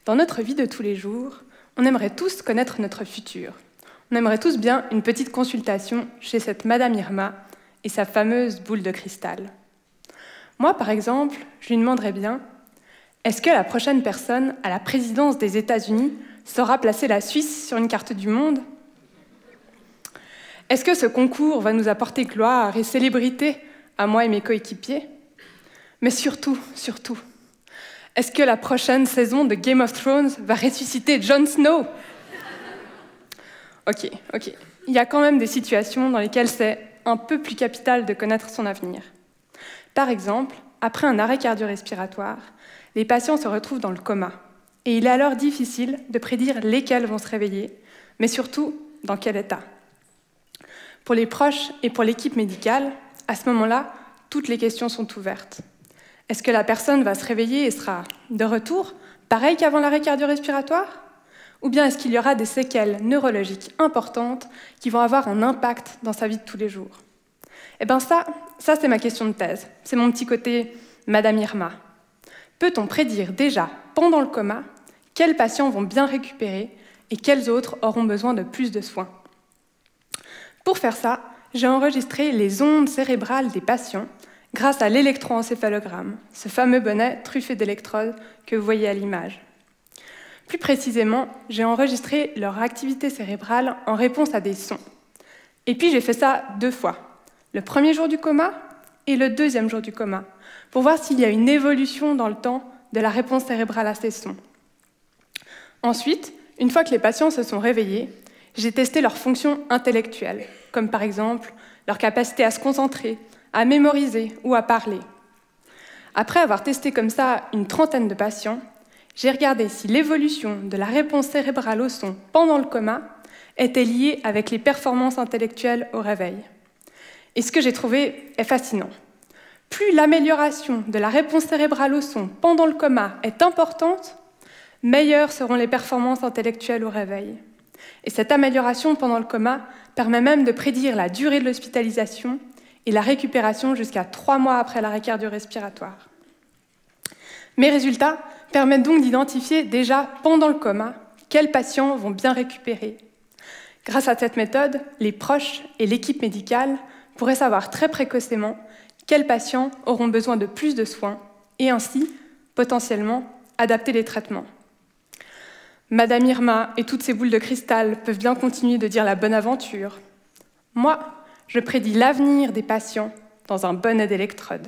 Dans notre vie de tous les jours, on aimerait tous connaître notre futur. On aimerait tous bien une petite consultation chez cette Madame Irma et sa fameuse boule de cristal. Moi, par exemple, je lui demanderais bien « Est-ce que la prochaine personne à la présidence des États-Unis saura placer la Suisse sur une carte du monde ? Est-ce que ce concours va nous apporter gloire et célébrité à moi et mes coéquipiers ? Mais surtout, est-ce que la prochaine saison de Game of Thrones va ressusciter Jon Snow ? Ok. Il y a quand même des situations dans lesquelles c'est un peu plus capital de connaître son avenir. Par exemple, après un arrêt cardio-respiratoire, les patients se retrouvent dans le coma. Et il est alors difficile de prédire lesquels vont se réveiller, mais surtout, dans quel état. Pour les proches et pour l'équipe médicale, à ce moment-là, toutes les questions sont ouvertes. Est-ce que la personne va se réveiller et sera de retour, pareil qu'avant l'arrêt cardio-respiratoire ? Ou bien est-ce qu'il y aura des séquelles neurologiques importantes qui vont avoir un impact dans sa vie de tous les jours ? Eh bien ça c'est ma question de thèse. C'est mon petit côté Madame Irma. Peut-on prédire déjà, pendant le coma, quels patients vont bien récupérer et quels autres auront besoin de plus de soins ? Pour faire ça, j'ai enregistré les ondes cérébrales des patients grâce à l'électroencéphalogramme, ce fameux bonnet truffé d'électrodes que vous voyez à l'image. Plus précisément, j'ai enregistré leur activité cérébrale en réponse à des sons. Et puis j'ai fait ça 2 fois, le premier jour du coma et le deuxième jour du coma, pour voir s'il y a une évolution dans le temps de la réponse cérébrale à ces sons. Ensuite, une fois que les patients se sont réveillés, j'ai testé leurs fonctions intellectuelles, comme par exemple leur capacité à se concentrer, à mémoriser ou à parler. Après avoir testé comme ça une 30aine de patients, j'ai regardé si l'évolution de la réponse cérébrale au son pendant le coma était liée avec les performances intellectuelles au réveil. Et ce que j'ai trouvé est fascinant. Plus l'amélioration de la réponse cérébrale au son pendant le coma est importante, meilleures seront les performances intellectuelles au réveil. Et cette amélioration pendant le coma permet même de prédire la durée de l'hospitalisation et la récupération jusqu'à 3 mois après l'arrêt cardio-respiratoire. Mes résultats permettent donc d'identifier déjà pendant le coma quels patients vont bien récupérer. Grâce à cette méthode, les proches et l'équipe médicale pourraient savoir très précocement quels patients auront besoin de plus de soins et ainsi, potentiellement, adapter les traitements. Madame Irma et toutes ces boules de cristal peuvent bien continuer de dire la bonne aventure. Moi, je prédis l'avenir des patients dans un bonnet d'électrodes.